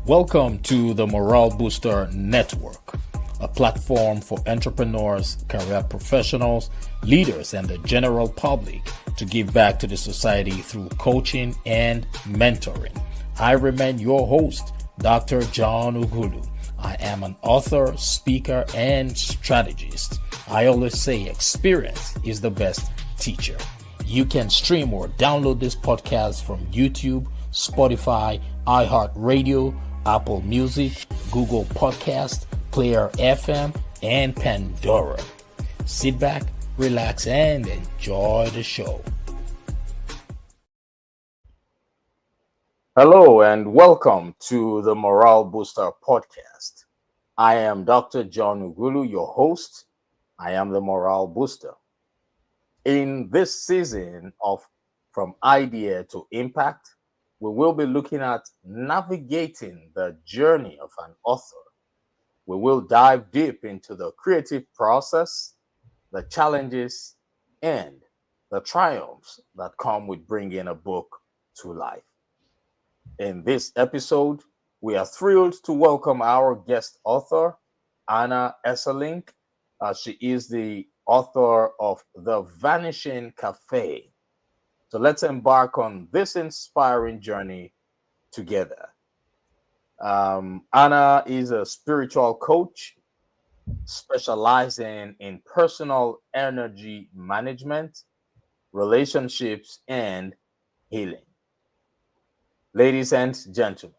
Welcome to the Morale Booster Network, a platform for entrepreneurs, career professionals, leaders, and the general public to give back to the society through coaching and mentoring. I remain your host, Dr. John Ugulu. I am an author, speaker, and strategist. I always say experience is the best teacher. You can stream or download this podcast from YouTube, Spotify, iHeartRadio, Apple Music, Google Podcast, Player FM, and Pandora. Sit back, relax, and enjoy the show. Hello, and welcome to the Morale Booster Podcast. I am Dr. John Ugulu, your host. I am the Morale Booster. In this season of From Idea to Impact, we will be looking at navigating the journey of an author. We will dive deep into the creative process, the challenges, and the triumphs that come with bringing a book to life. In this episode, we are thrilled to welcome our guest author, Hana Esselink. She is the author of The Vanishing Cafe. So let's embark on this inspiring journey together. Hana is a spiritual coach specializing in personal energy management, relationships, and healing. Ladies and gentlemen,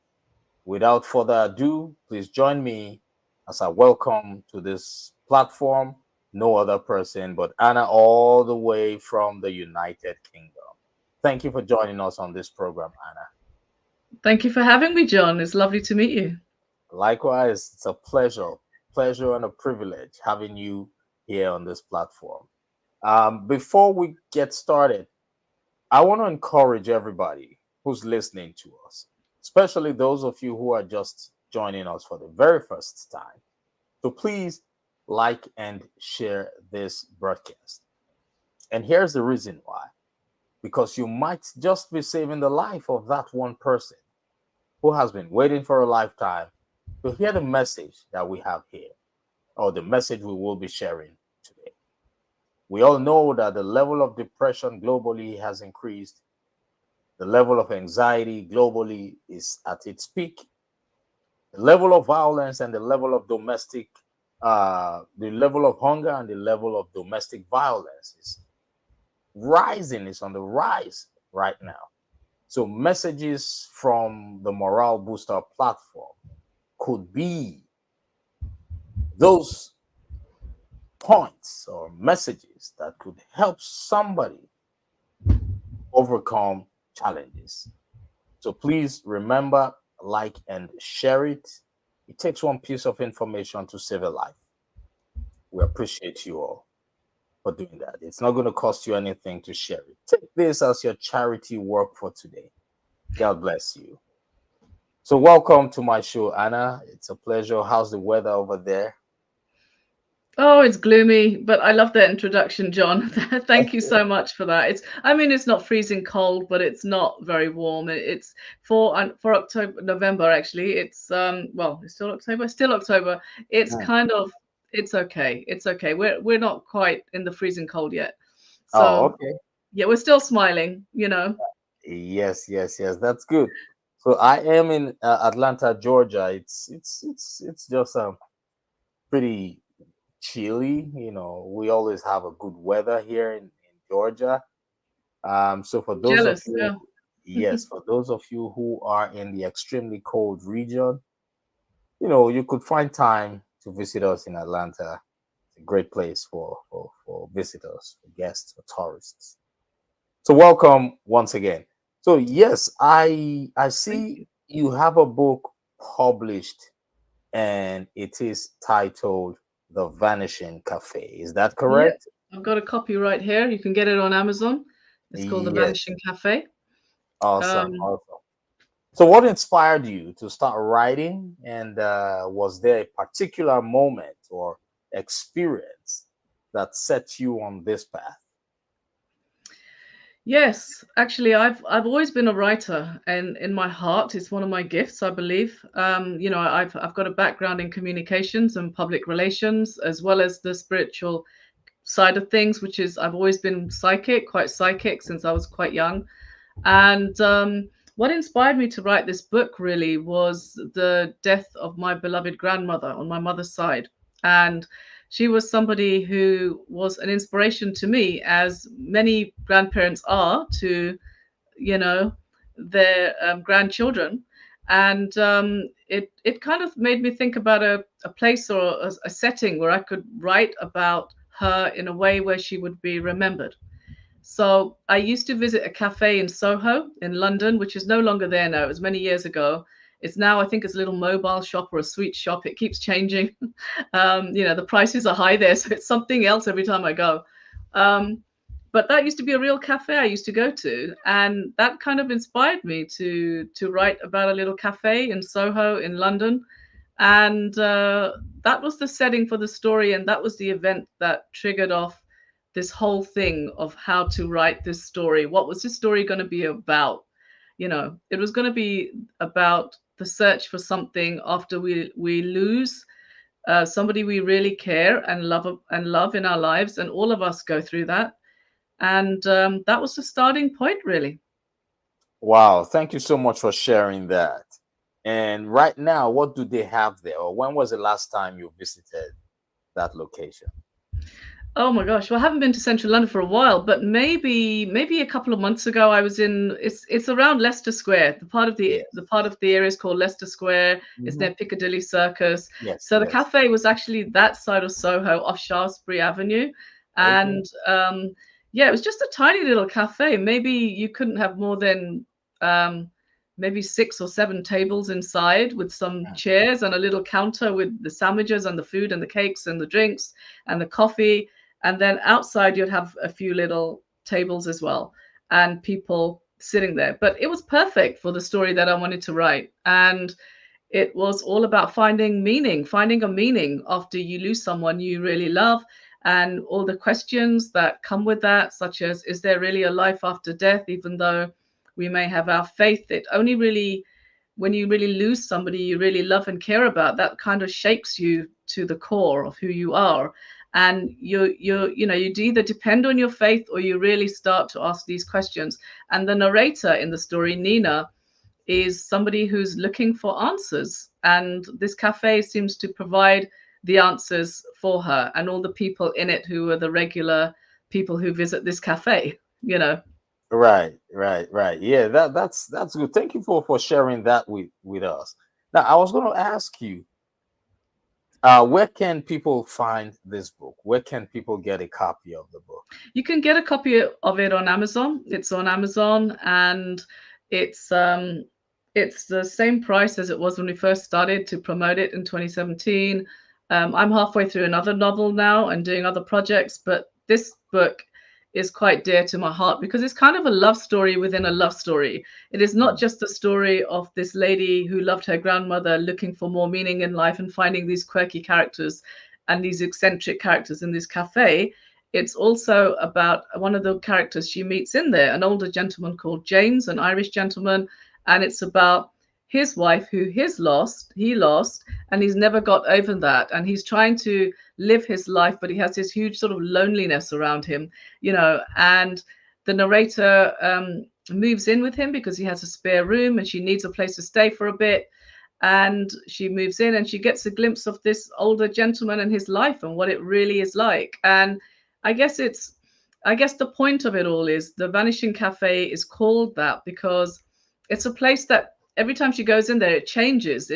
without further ado, please join me as I welcome to this platform no other person but Hana, all the way from the United Kingdom. Thank you for joining us on this program, Hana. Thank you for having me, John. It's lovely to meet you. Likewise, it's a pleasure and a privilege having you here on this platform. Before we get started, I want to encourage everybody who's listening to us, especially those of you who are just joining us for the very first time, to please like and share this broadcast. And here's the reason why. Because you might just be saving the life of that one person who has been waiting for a lifetime to hear the message that we have here, or the message we will be sharing today. We all know that the level of depression globally has increased. The level of anxiety globally is at its peak. The level of violence and the level of the level of hunger and the level of domestic violence is rising, is on the rise right now. So messages from the Morale Booster platform could be those points or messages that could help somebody overcome challenges. So please remember, like and share it. It takes one piece of information to save a life. We appreciate you all for doing that. It's not going to cost you anything to share it. Take this as your charity work for today. God bless you. So welcome to my show, Hana. It's a pleasure. How's the weather over there? Oh, it's gloomy, but I love that introduction, John. Thank you so much for that. It's not freezing cold, but it's not very warm. It's for October, November actually. It's still October. It's Hmm. kind of, it's okay. It's okay. We're not quite in the freezing cold yet. Oh, So okay. yeah, we're still smiling. Yes. That's good. So I am in Atlanta, Georgia. It's just pretty chilly. We always have a good weather here in Georgia. So for those of Jealous. you, Yeah. yes, for those of you who are in the extremely cold region, you could find time to visit us in Atlanta. It's a great place for visitors, for guests, for tourists. So welcome once again. So yes, I Thank see you. you have a book published and it is titled The Vanishing Cafe. Is that Yeah, correct? I've got a copy right here. You can get it on Amazon. It's called The Yes. Vanishing Cafe. Awesome. Um, Awesome. So what inspired you to start writing, and was there a particular moment or experience that set you on this path? Yes, actually, I've always been a writer, and in my heart, it's one of my gifts, I believe. I've got a background in communications and public relations, as well as the spiritual side of things, which is I've always been psychic, quite psychic since I was quite young. And what inspired me to write this book really was the death of my beloved grandmother on my mother's side. And she was somebody who was an inspiration to me, as many grandparents are to, you know, their grandchildren. And it kind of made me think about a place or a setting where I could write about her in a way where she would be remembered. So I used to visit a cafe in Soho in London, which is no longer there now. It was many years ago. It's now, I think, it's a little mobile shop or a sweet shop. It keeps changing. The prices are high there, so it's something else every time I go. Um, but that used to be a real cafe I used to go to, and that kind of inspired me to write about a little cafe in Soho in London. And that was the setting for the story, and that was the event that triggered off this whole thing of how to write this story. What was this story going to be about? It was going to be about the search for something after we lose somebody we really care and love in our lives, and all of us go through that. And that was the starting point, really. Wow, thank you so much for sharing that. And right now, what do they have there? Or when was the last time you visited that location? Oh my gosh. Well, I haven't been to central London for a while, but maybe a couple of months ago I was in it's around Leicester Square. The Yes. part of the area is called Leicester Square. It's Hmm. near Piccadilly Circus. Yes, So the yes. cafe was actually that side of Soho off Shaftesbury Avenue. Okay. And yeah, it was just a tiny little cafe. Maybe you couldn't have more than um maybe 6 or 7 tables inside with some Mm. chairs and a little counter with the sandwiches and the food and the cakes and the drinks and the coffee, and then outside you'd have a few little tables as well and people sitting there. But it was perfect for the story that I wanted to write. And it was all about finding a meaning after you lose someone you really love, and all the questions that come with that, such as, is there really a life after death? Even though we may have our faith, it only really, when you really lose somebody you really love and care about, that kind of shakes you to the core of who you are. And you'd either depend on your faith or you really start to ask these questions. And the narrator in the story, Nina, is somebody who's looking for answers. And this cafe seems to provide the answers for her and all the people in it who are the regular people who visit this cafe. Right, right, right. Yeah, that's good. Thank you for sharing that with us. Now, I was going to ask you, where can people find this book? Where can people get a copy of the book? You can get a copy of it on Amazon. It's on Amazon, and it's um it's the same price as it was when we first started to promote it in 2017. I'm halfway through another novel now and doing other projects, but this book is quite dear to my heart because it's kind of a love story within a love story. It is not Mm. just a story of this lady who loved her grandmother looking for more meaning in life and finding these quirky characters and these eccentric characters in this cafe. It's also about one of the characters she meets in there, an older gentleman called James, an Irish gentleman, and it's about his wife who he lost, and he's never got over that, and he's trying to live his life, but he has this huge sort of loneliness around him. And the narrator moves in with him because he has a spare room and she needs a place to stay for a bit, and she moves in and she gets a glimpse of this older gentleman and his life and what it really is like. And I guess it's I guess the point of it all is the Vanishing Cafe is called that because it's a place that every time she goes in there, it changes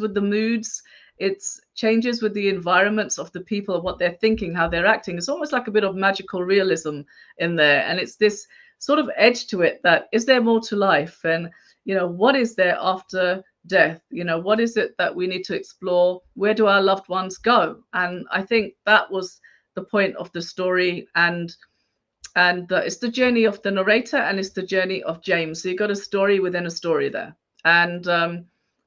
with the moods, it changes with the environments of the people, what they're thinking, how they're acting. It's almost like a bit of magical realism in there, and it's this sort of edge to it, that is there more to life, and what is there after death? What is it that we need to explore? Where do our loved ones go? And I think that was the point of the story. And it's the journey of the narrator and it's the journey of James. So you got a story within a story there. And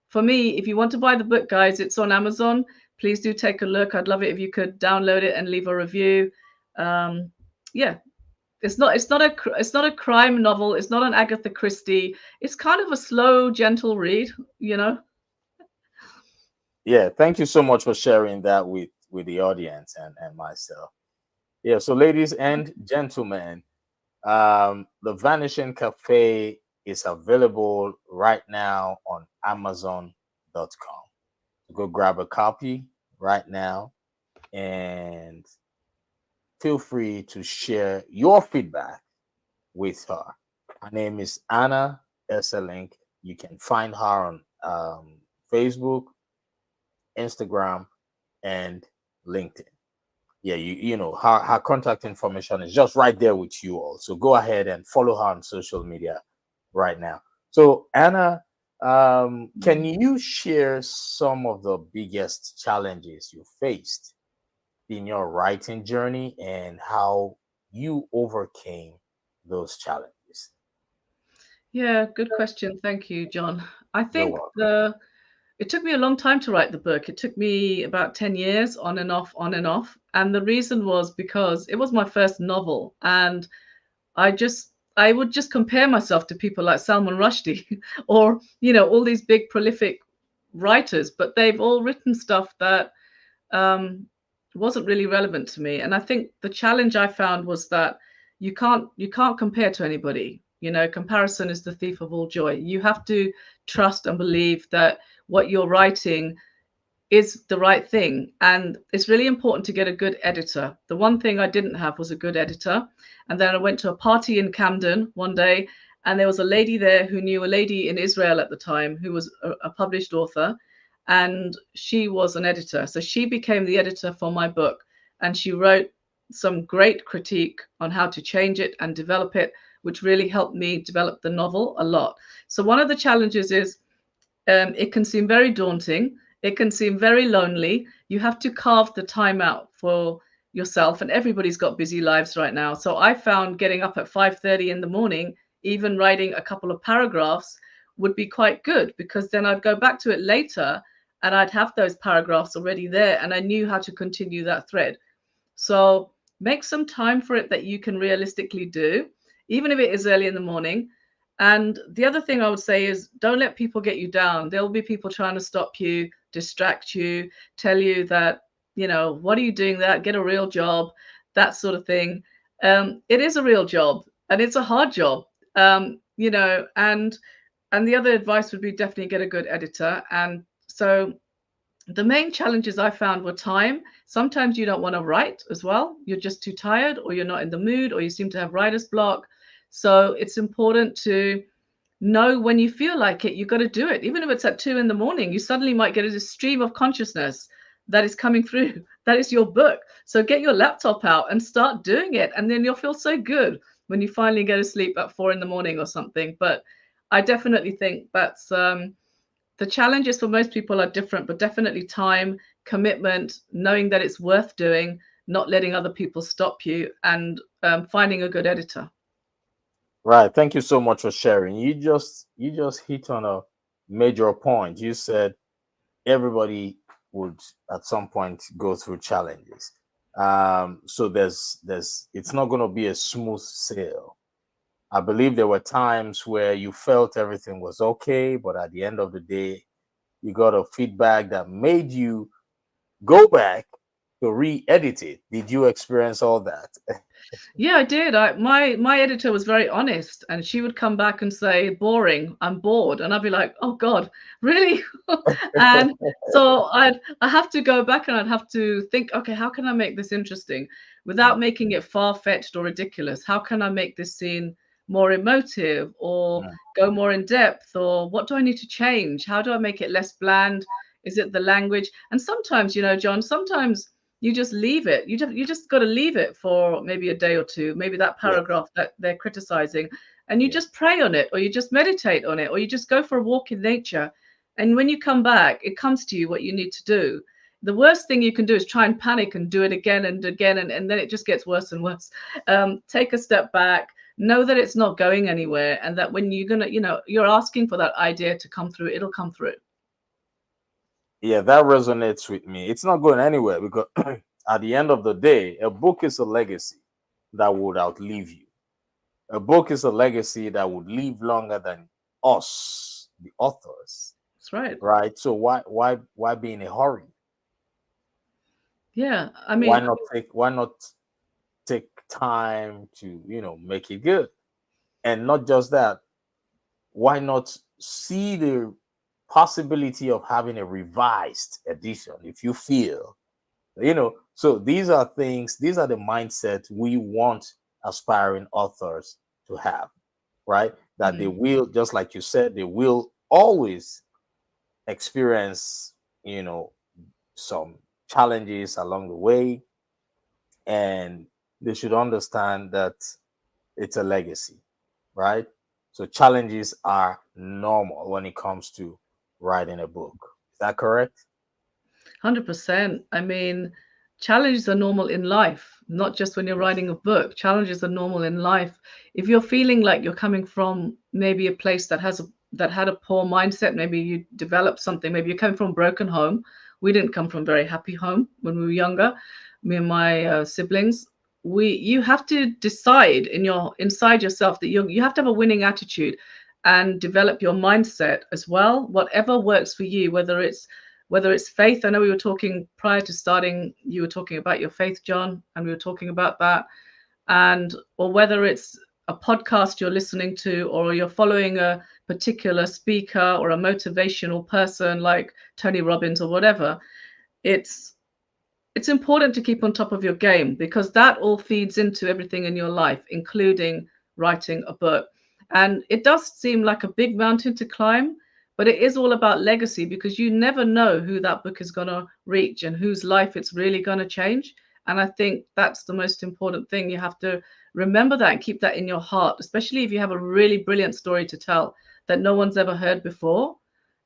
for me, if you want to buy the book, guys, it's on Amazon. Please do take a look. I'd love it if you could download it and leave a review. um, yeah. It's not a crime novel. It's not an Agatha Christie. It's kind of a slow, gentle read, you know. Yeah, thank you so much for sharing that with the audience and myself. Yeah, so ladies and gentlemen, the Vanishing Cafe is available right now on Amazon.com. Go grab a copy right now and feel free to share your feedback with her. Her name is Hana Esselink. You can find her on Facebook, Instagram, and LinkedIn. Yeah, you know her contact information is just right there with you all. So go ahead and follow her on social media right now. So Anna, can you share some of the biggest challenges you faced in your writing journey and how you overcame those challenges? Yeah, good question. Thank you, John. I You're think welcome. the it took me a long time to write the book. It took me about 10 years on and off, on and off. And the reason was because it was my first novel. And I would just compare myself to people like Salman Rushdie or, all these big prolific writers, but they've all written stuff that um, wasn't really relevant to me. And I think the challenge I found was that you can't compare to anybody. Comparison is the thief of all joy. You have to trust and believe that what you're writing is the right thing. And it's really important to get a good editor. The one thing I didn't have was a good editor. And then I went to a party in Camden one day, and there was a lady there who knew a lady in Israel at the time who was a published author, and she was an editor. So she became the editor for my book, and she wrote some great critique on how to change it and develop it, which really helped me develop the novel a lot. So one of the challenges is it can seem very daunting. It can seem very lonely. You have to carve the time out for yourself, and everybody's got busy lives right now. So I found getting up at 5:30 in the morning, even writing a couple of paragraphs, would be quite good, because then I'd go back to it later and I'd have those paragraphs already there, and I knew how to continue that thread. So make some time for it that you can realistically do, even if it is early in the morning. And the other thing I would say is, don't let people get you down. There will be people trying to stop you, distract you, tell you that, what are you doing that? Get a real job, that sort of thing. It is a real job, and it's a hard job. And the other advice would be definitely get a good editor. And so the main challenges I found were time. Sometimes you don't want to write as well. You're just too tired, or you're not in the mood, or you seem to have writer's block. So it's important to know when you feel like it, you've got to do it. Even if it's at 2 in the morning, you suddenly might get a stream of consciousness that is coming through. That is your book. So get your laptop out and start doing it. And then you'll feel so good when you finally go to sleep at 4 in the morning or something. But I definitely think that's the challenges for most people are different, but definitely time, commitment, knowing that it's worth doing, not letting other people stop you, and finding a good editor. Right. Thank you so much for sharing. You just hit on a major point. You said everybody would at some point go through challenges. So there's it's not going to be a smooth sail. I believe there were times where you felt everything was okay, but at the end of the day, you got a feedback that made you go back to re-edit it. Did you experience all that? Yeah, I did. My editor was very honest, and she would come back and say, "Boring. I'm bored," and I'd be like, "Oh God, really?" And so I have to go back and I'd have to think, okay, how can I make this interesting without Mm, making it far-fetched or ridiculous? How can I make this scene more emotive, or mm, go more in depth, or what do I need to change? How do I make it less bland? Is it the language? And sometimes, John, sometimes you just leave it. You just got to leave it for maybe a day or two, maybe that yes. paragraph that they're criticizing, and you Yeah. just pray on it, or you just meditate on it, or you just go for a walk in nature. And when you come back, it comes to you what you need to do. The worst thing you can do is try and panic and do it again and again, and then it just gets worse and worse. Take a step back, know that it's not going anywhere, and that when you're asking for that idea to come through, it'll come through. Yeah, that resonates with me. It's not going anywhere because at the end of the day, a book is a legacy that would outlive you. A book is a legacy that would live longer than us, the authors, That's right. right? So why be in a hurry? Yeah. I Why mean, not take time to, make it good? And not just that, why not see the possibility of having a revised edition if you feel, so these are the mindset we want aspiring authors to have, right? That they mm, will, just like you said, they will always experience, you know some challenges along the way, and they should understand that it's a legacy, right? So challenges are normal when it comes to writing a book. Is that correct? 100%. I mean, challenges are normal in life, not just when you're Yes. writing a book. Challenges are normal in life. If you're feeling like you're coming from maybe a place that had a poor mindset, maybe you developed something, maybe you're coming from a broken home. We didn't come from a very happy home when we were younger. Me and my siblings. You have to decide inside yourself that you have to have a winning attitude and develop your mindset as well. Whatever works for you, whether it's faith. I know we were talking prior to starting, you were talking about your faith, John, and we were talking about that. And or whether it's a podcast you're listening to, or you're following a particular speaker or a motivational person like Tony Robbins or whatever, it's it's important to keep on top of your game, because that all feeds into everything in your life, including writing a book. And it does seem like a big mountain to climb, but it is all about legacy, because you never know who that book is going to reach and whose life it's really going to change. And I think that's the most important thing. You have to remember that and keep that in your heart, especially if you have a really brilliant story to tell that no one's ever heard before.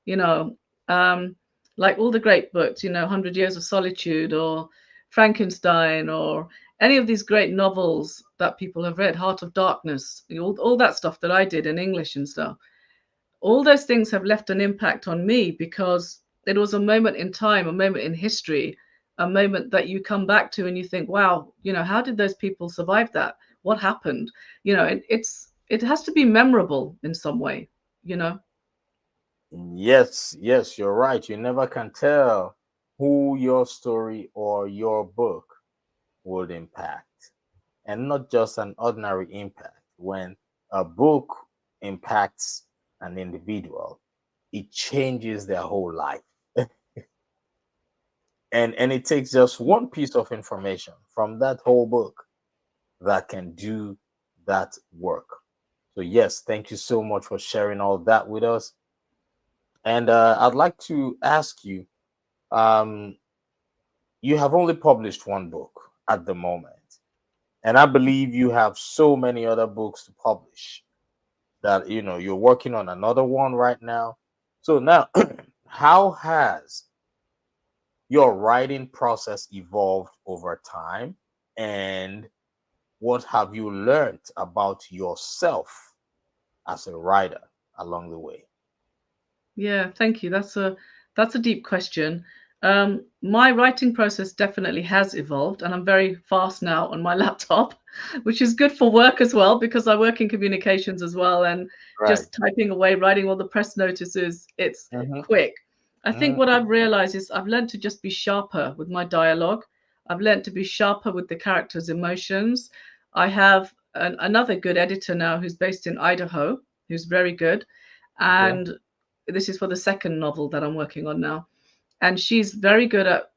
You know, um, like all the great books, 100 Years of Solitude or Frankenstein or any of these great novels that people have read, Heart of Darkness, all that stuff that I did in English and stuff. All those things have left an impact on me, because it was a moment in time, a moment in history, a moment that you come back to and you think, wow, how did those people survive that? What happened? It has to be memorable in some way, you know? Yes, yes, you're right. You never can tell who your story or your book would impact. And not just an ordinary impact. When a book impacts an individual, it changes their whole life. And it takes just one piece of information from that whole book that can do that work. So yes, thank you so much for sharing all that with us. And I'd like to ask you, um, you have only published one book at the moment, and I believe you have so many other books to publish that you're working on another one right now. So now, how has your writing process evolved over time, and what have you learned about yourself as a writer along the way? Yeah, thank you. That's a deep question. My writing process definitely has evolved, and I'm very fast now on my laptop, which is good for work as well, because I work in communications as well, and Right. just typing away, writing all the press notices, it's Mm-hmm. quick. I think Mm-hmm. what I've realized is I've learned to just be sharper with my dialogue. I've learned to be sharper with the characters' emotions. I have another good editor now who's based in Idaho, who's very good. Okay. And this is for the second novel that I'm working on now. And she's very good at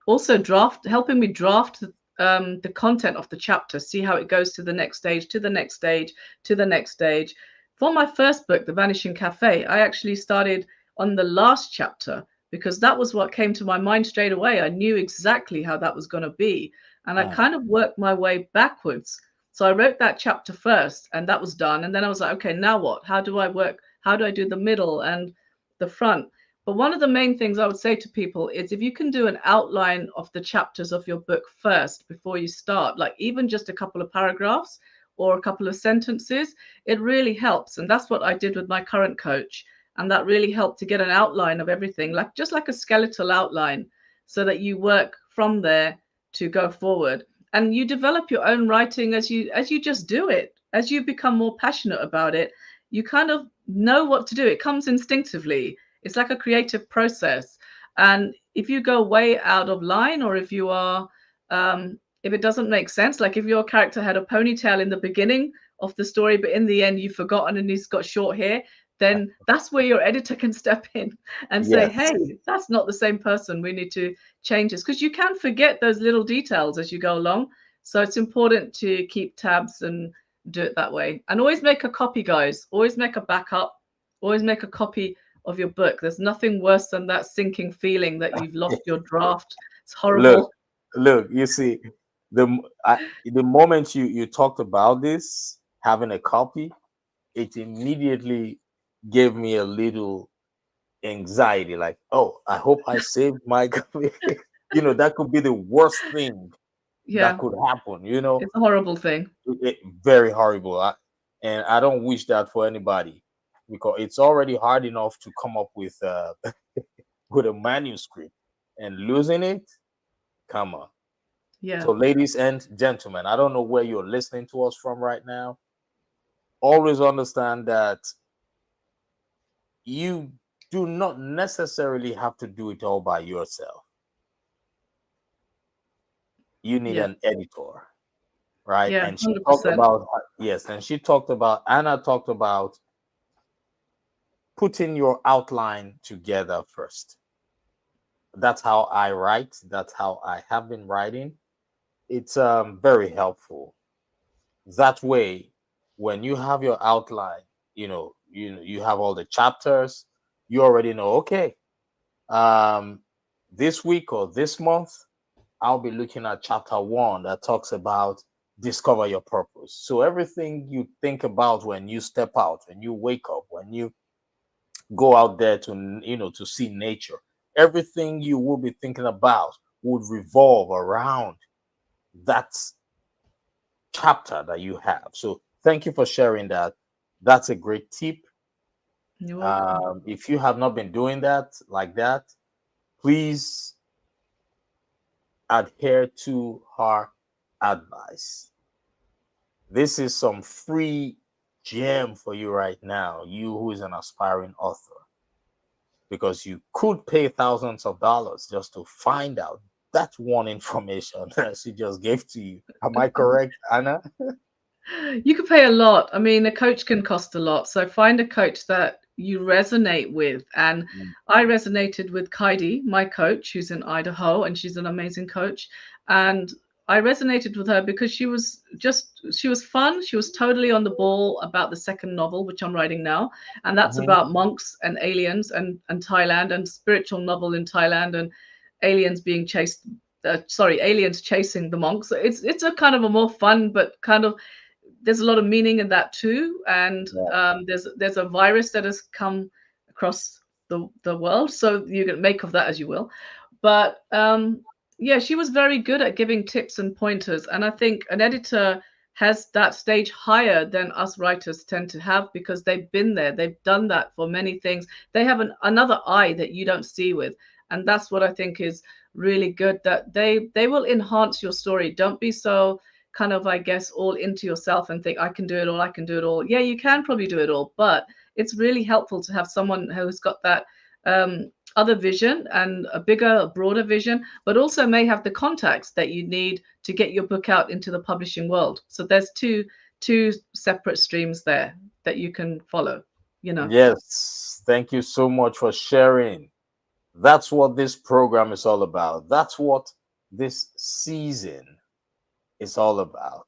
also helping me draft the content of the chapter, see how it goes to the next stage, to the next stage, to the next stage. For my first book, The Vanishing Cafe, I actually started on the last chapter, because that was what came to my mind straight away. I knew exactly how that was going to be. And I Mm. kind of worked my way backwards. So I wrote that chapter first, and that was done. And then I was like, okay, now what? How do I work? How do I do the middle and the front? But one of the main things I would say to people is, if you can do an outline of the chapters of your book first before you start, like even just a couple of paragraphs or a couple of sentences, it really helps. And that's what I did with my current coach. And that really helped to get an outline of everything, like just like a skeletal outline, so that you work from there to go forward. And you develop your own writing as you just do it. as you become more passionate about it, you kind of know what to do. It comes instinctively. It's like a creative process. And if you go way out of line, or if you are, if it doesn't make sense, like if your character had a ponytail in the beginning of the story, but in the end you've forgotten and he's got short hair, then that's where your editor can step in and say, Yes. hey, that's not the same person. We need to change this, because you can forget those little details as you go along. So it's important to keep tabs and do it that way. And always make a copy, guys. Always make a backup. Always make a copy of your book. There's nothing worse than that sinking feeling that you've lost your draft. It's Look, horrible. look. You see, the moment you talked about this, having a copy, it immediately gave me a little anxiety. Like, oh, I hope I saved my copy. That could be the worst thing that Yeah, could happen. You know, it's a horrible thing. very horrible. And I don't wish that for anybody, because it's already hard enough to come up with with a manuscript, and losing it. Come on. Yeah, So, ladies and gentlemen, I don't know where you're listening to us from right now. Always understand that you do not necessarily have to do it all by yourself. You need yeah, an editor, right? yeah, And she talked 100%. about, yes, and she talked about, Anna talked about putting your outline together first. That's how I write. That's how I have been writing. It's very helpful. That way, when you have your outline, you have all the chapters. You already know. Okay, um, this week or this month, I'll be looking at chapter one that talks about discover your purpose. So everything you think about when you step out, when you wake up, when you go out there to see nature, everything you will be thinking about would revolve around that chapter that you have. So thank you for sharing that. That's a great tip. You're welcome. If you have not been doing that like that, please adhere to her advice. This is some free gem for you right now, you who is an aspiring author, because you could pay thousands of dollars just to find out that one information that she just gave to you. Am I correct, Anna? You could pay a lot. I mean, a coach can cost a lot. So find a coach that you resonate with. And Mm. I resonated with Kaidi, my coach, who's in Idaho, and she's an amazing coach. And I resonated with her because she was fun. She was totally on the ball about the second novel, which I'm writing now. And that's Mhm. about monks and aliens and Thailand, and spiritual novel in Thailand, and aliens being chased. Aliens chasing the monks. It's a kind of a more fun, but kind of there's a lot of meaning in that too. And Yeah. there's a virus that has come across the world, so you can make of that as you will. But yeah, she was very good at giving tips and pointers, and I think an editor has that stage higher than us writers tend to have, because they've been there, they've done that for many things. They have another eye that you don't see with, and that's what I think is really good, that they will enhance your story. Don't be so kind of, I guess, all into yourself and think I can do it all, I can do it all. Yeah, you can probably do it all, but it's really helpful to have someone who's got that other vision, and a bigger, broader vision, but also may have the contacts that you need to get your book out into the publishing world. So there's two separate streams there that you can follow, you know. Yes, thank you so much for sharing. That's what this program is all about. That's what this season is all about.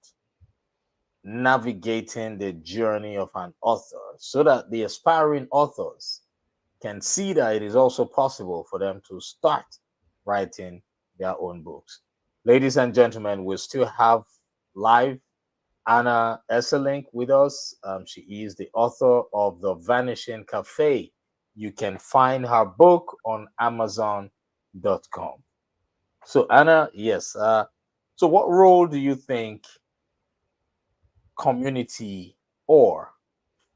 Navigating the journey of an author so that the aspiring authors can see that it is also possible for them to start writing their own books. Ladies and gentlemen, we still have live Hana Esselink with us. She is the author of The Vanishing Cafe. You can find her book on Amazon.com. So, Anna, yes. So, what role do you think community or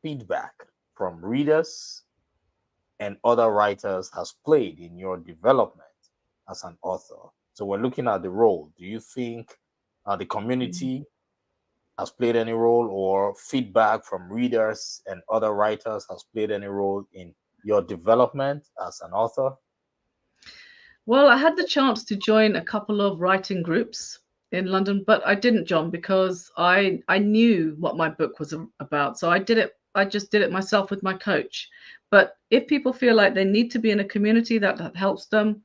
feedback from readers and other writers has played in your development as an author? So, we're looking at the role. Do you think the community has played any role, or feedback from readers and other writers has played any role in your development as an author? Well, I had the chance to join a couple of writing groups in London, but I didn't, John, because I knew what my book was about. So I did it. I just did it myself with my coach. But if people feel like they need to be in a community that helps them,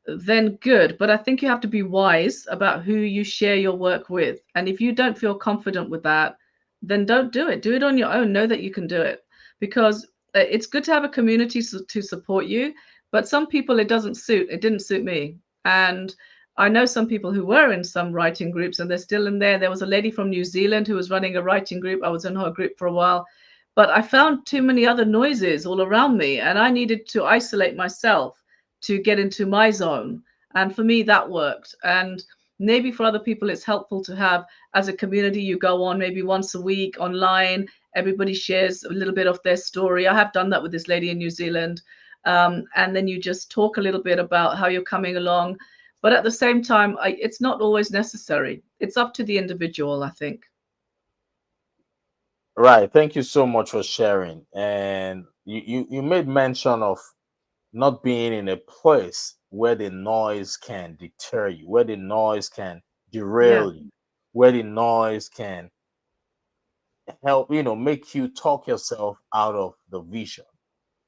then good. But I think you have to be wise about who you share your work with. And if you don't feel confident with that, then don't do it. Do it on your own. Know that you can do it, because it's good to have a community to support you. But some people it doesn't suit. It didn't suit me. And I know some people who were in some writing groups and they're still in there. There was a lady from New Zealand who was running a writing group. I was in her group for a while, but I found too many other noises all around me and I needed to isolate myself to get into my zone. And for me, that worked. And maybe for other people, it's helpful to have as a community, you go on maybe once a week online, everybody shares a little bit of their story. I have done that with this lady in New Zealand. And then you just talk a little bit about how you're coming along. But at the same time, it's not always necessary. It's up to the individual, I think. Right. Thank you so much for sharing. And you made mention of not being in a place where the noise can deter you, where the noise can Yeah, derail you, where the noise can help, make you talk yourself out of the vision,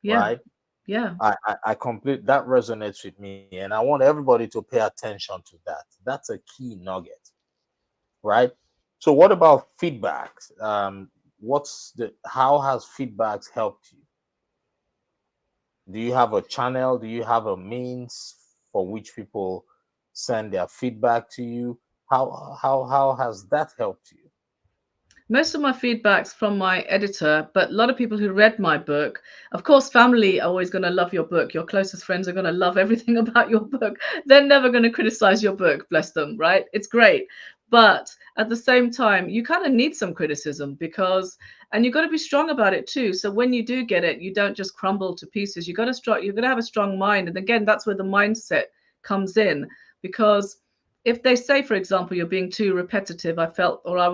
yeah, right? yeah. I complete that resonates with me, and I want everybody to pay attention to that. That's a key nugget, right? So, what about feedbacks? How has feedbacks helped you? Do you have a channel? Do you have a means for which people send their feedback to you? How has that helped you? Most of my feedback's from my editor, but a lot of people who read my book, of course, family are always going to love your book. Your closest friends are going to love everything about your book. They're never going to criticize your book, bless them, right? It's great. But at the same time, you kind of need some criticism because, and you've got to be strong about it too. So when you do get it, you don't just crumble to pieces. You're going to have a strong mind. And again, that's where the mindset comes in because if they say, for example, you're being too repetitive, I felt, or I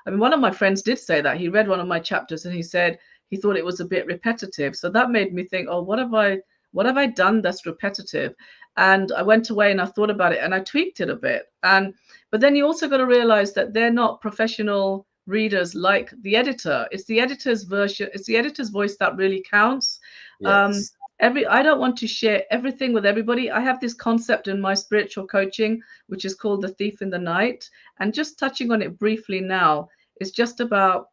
mean, one of my friends did say that. He read one of my chapters and he said he thought it was a bit repetitive. So that made me think, oh, what have I done that's repetitive? And I went away and I thought about it and I tweaked it a bit. And but then you also got to realize that they're not professional readers like the editor. It's the editor's version, it's the editor's voice that really counts. Um, Yes. I don't want to share everything with everybody. I have this concept in my spiritual coaching, which is called the thief in the night. And just touching on it briefly now, is just about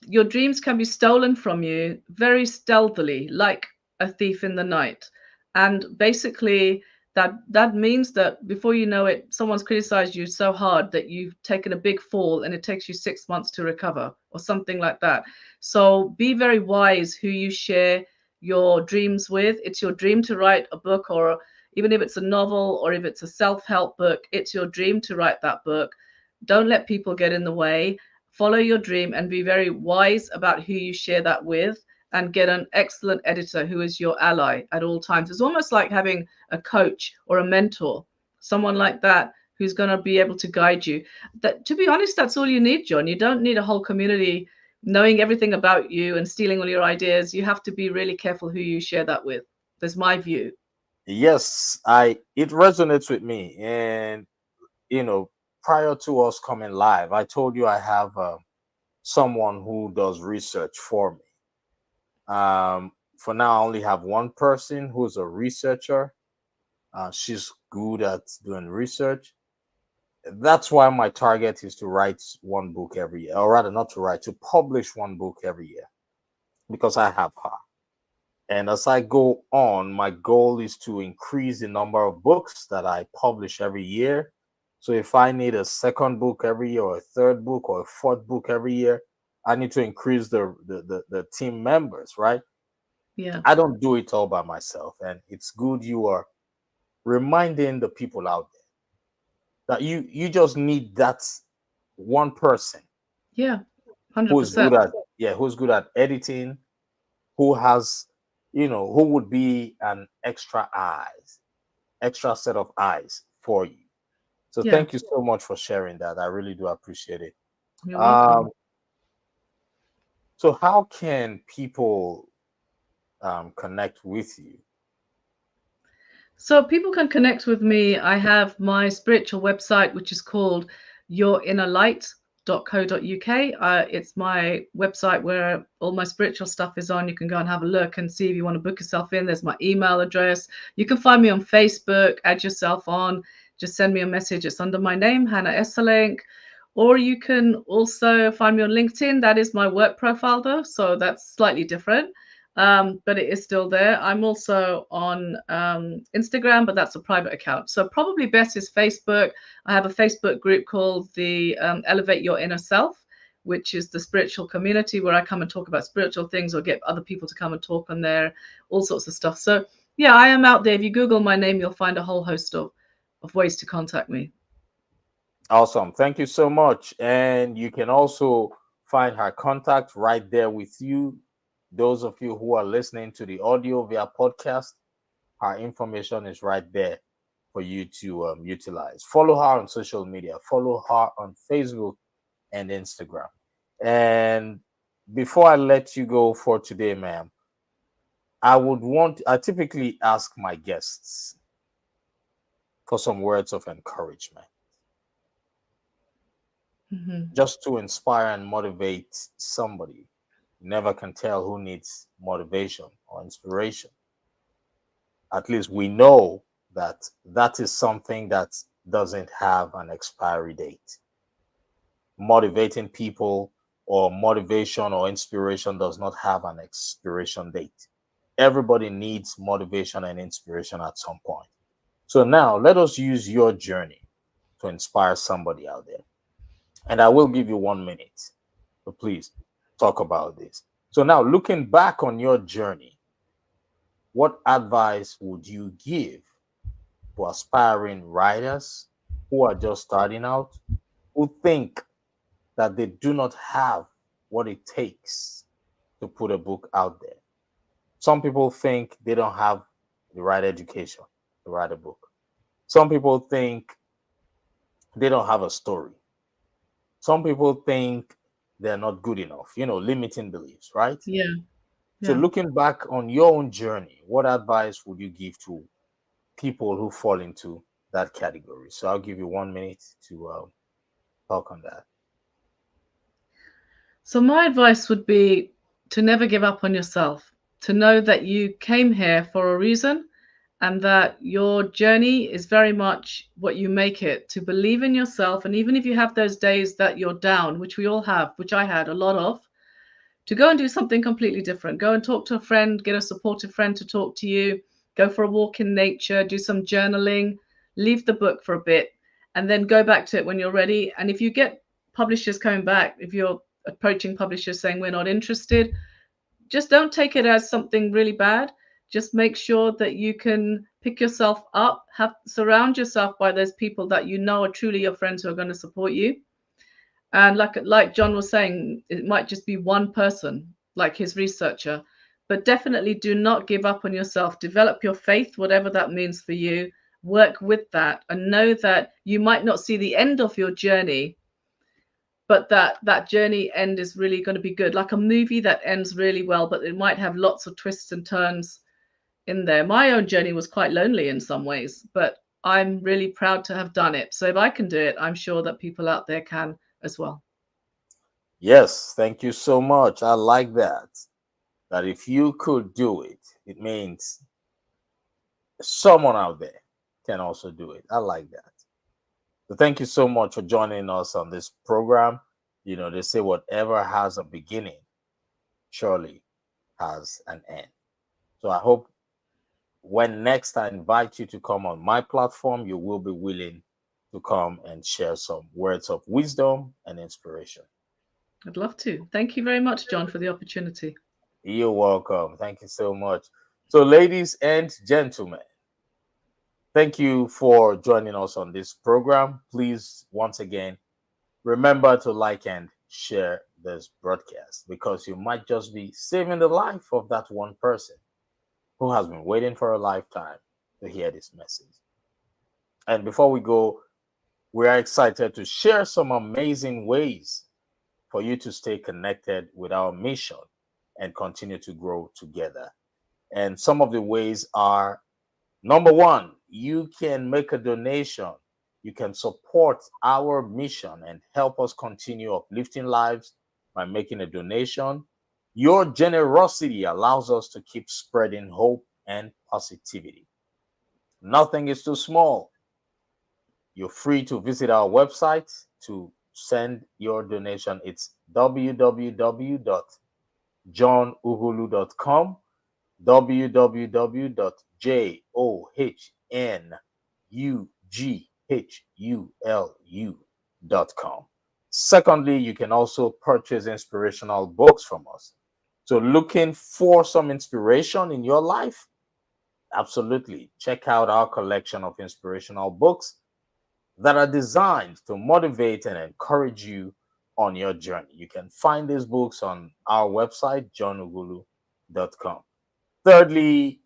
your dreams can be stolen from you very stealthily, like a thief in the night. And basically, that means that before you know it, someone's criticized you so hard that you've taken a big fall and it takes you 6 months to recover or something like that. So be very wise who you share your dreams with. It's your dream to write a book, or even if it's a novel or if it's a self-help book, it's your dream to write that book. Don't let people get in the way. Follow your dream and be very wise about who you share that with, and get an excellent editor who is your ally at all times. It's almost like having a coach or a mentor, someone like that who's going to be able to guide you. That, to be honest, that's all you need, John. You don't need a whole community knowing everything about you and stealing all your ideas. You have to be really careful who you share that with. That's my view. Yes, I it resonates with me. And you know, prior to us coming live, I told you I have someone who does research for me. For now, I only have one person who's a researcher. She's good at doing research. That's why my target is to write one book every year, or rather, not to write, to publish one book every year, because I have her. And as I go on, my goal is to increase the number of books that I publish every year. So if I need a second book every year, or a third book, or a fourth book every year, I need to increase the team members, right? Yeah. I don't do it all by myself. And it's good you are reminding the people out there that you just need that one person Yeah. who's 100%. good at, yeah, who's good at editing, who has, who would be an extra set of eyes for you. So Yeah, thank you so much for sharing that. I really do appreciate it. you're welcome. Um, so how can people connect with you? So people can connect with me. I have my spiritual website, which is called yourinnerlight.co.uk. It's my website where all my spiritual stuff is on. You can go and have a look and see if you want to book yourself in. There's my email address. You can find me on Facebook, add yourself on, just send me a message. It's under my name, Hana Esselink. Or you can also find me on LinkedIn. That is my work profile, though, so that's slightly different, but it is still there. I'm also on Instagram, but that's a private account. So probably best is Facebook. I have a Facebook group called the Elevate Your Inner Self, which is the spiritual community where I come and talk about spiritual things or get other people to come and talk on there, all sorts of stuff. So yeah, I am out there. If you Google my name, you'll find a whole host of ways to contact me. Awesome. Thank you so much. And you can also find her contact right there with you. Those of you who are listening to the audio via podcast, her information is right there for you to utilize. Follow her on social media. Follow her on Facebook and Instagram. And before I let you go for today, ma'am, I typically ask my guests for some words of encouragement, Hmm. just to inspire and motivate somebody. You never can tell who needs motivation or inspiration. At least we know that that is something that doesn't have an expiry date. Motivating people or motivation or inspiration does not have an expiration date. Everybody needs motivation and inspiration at some point. So now let us use your journey to inspire somebody out there. And I will give you 1 minute. So please talk about this. So now looking back on your journey, what advice would you give to aspiring writers who are just starting out, who think that they do not have what it takes to put a book out there? Some people think they don't have the right education to write a book. Some people think they don't have a story. Some people think they're not good enough, limiting beliefs, right? Yeah, So, yeah. looking back on your own journey, what advice would you give to people who fall into that category? So, I'll give you 1 minute to talk on that. So my advice would be to never give up on yourself, to know that you came here for a reason and that your journey is very much what you make it, to believe in yourself. And even if you have those days that you're down, which we all have, which I had a lot of, to go and do something completely different. Go and talk to a friend, get a supportive friend to talk to you, go for a walk in nature, do some journaling, leave the book for a bit, and then go back to it when you're ready. And if you get publishers coming back, if you're approaching publishers saying we're not interested, just don't take it as something really bad. Just make sure that you can pick yourself up, have surround yourself by those people that you know are truly your friends who are going to support you. And like John was saying, it might just be one person, like his researcher, but definitely do not give up on yourself. Develop your faith, whatever that means for you. Work with that and know that you might not see the end of your journey, but that journey end is really going to be good. Like a movie that ends really well, but it might have lots of twists and turns in there. My own journey was quite lonely in some ways, but I'm really proud to have done it. So if I can do it, I'm sure that people out there can as well. Yes, thank you so much. I like that. That if you could do it, it means someone out there can also do it. I like that. So thank you so much for joining us on this program. They say whatever has a beginning surely has an end. So I hope when next I invite you to come on my platform, you will be willing to come and share some words of wisdom and inspiration. I'd love to. Thank you very much, John, for the opportunity. You're welcome. Thank you so much. So, ladies and gentlemen, thank you for joining us on this program. Please, once again, remember to like and share this broadcast because you might just be saving the life of that one person who has been waiting for a lifetime to hear this message. And before we go, We are excited to share some amazing ways for you to stay connected with our mission and continue to grow together. And some of the ways are: number one, you can make a donation. You can support our mission and help us continue uplifting lives by making a donation. Your generosity allows us to keep spreading hope and positivity. Nothing is too small. You're free to visit our website to send your donation. It's www.johnuhulu.com, www.johnughulu.com. Secondly, you can also purchase inspirational books from us. So, looking for some inspiration in your life? Absolutely. Check out our collection of inspirational books that are designed to motivate and encourage you on your journey. You can find these books on our website, johnuhulu.com. Thirdly,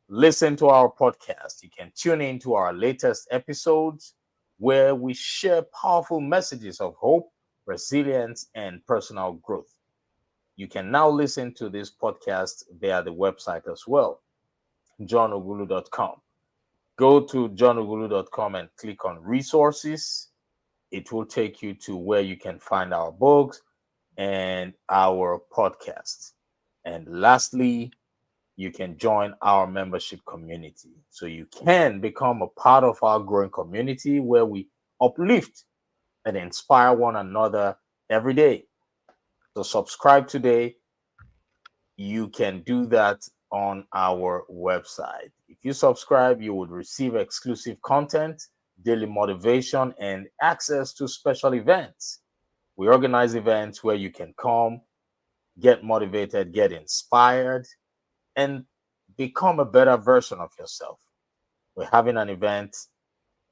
listen to our podcast. You can tune in to our latest episodes where we share powerful messages of hope, resilience, and personal growth. You can now listen to this podcast via the website as well, johnuhulu.com. Go to johnuhulu.com and click on resources. It will take you to where you can find our books and our podcasts. And lastly, you can join our membership community. So you can become a part of our growing community where we uplift and inspire one another every day. So subscribe today. You can do that on our website. If you subscribe, you would receive exclusive content, daily motivation, and access to special events. We organize events where you can come, get motivated, get inspired, and become a better version of yourself. We're having an event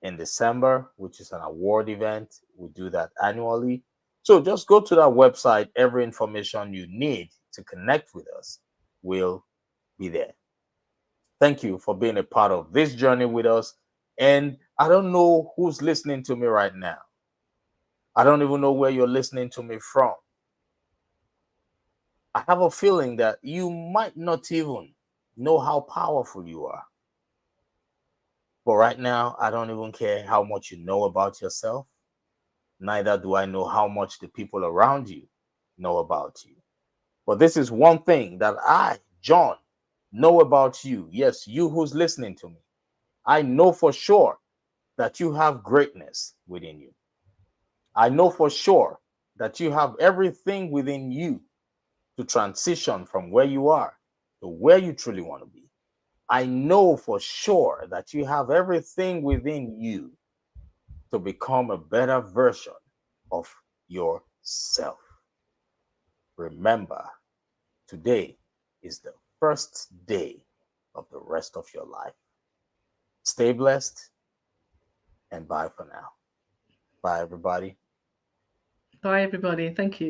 in December, which is an award event. We do that annually. So just go to that website. Every information you need to connect with us will be there. Thank you for being a part of this journey with us. And I don't know who's listening to me right now. I don't even know where you're listening to me from. I have a feeling that you might not even know how powerful you are. But right now, I don't even care how much you know about yourself. Neither do I know how much the people around you know about you. But this is one thing that I, John, know about you. Yes, you who's listening to me. I know for sure that you have greatness within you. I know for sure that you have everything within you to transition from where you are to where you truly want to be. I know for sure that you have everything within you to become a better version of yourself. Remember, today is the first day of the rest of your life. Stay blessed and bye for now. Bye, everybody. Bye, everybody. Thank you.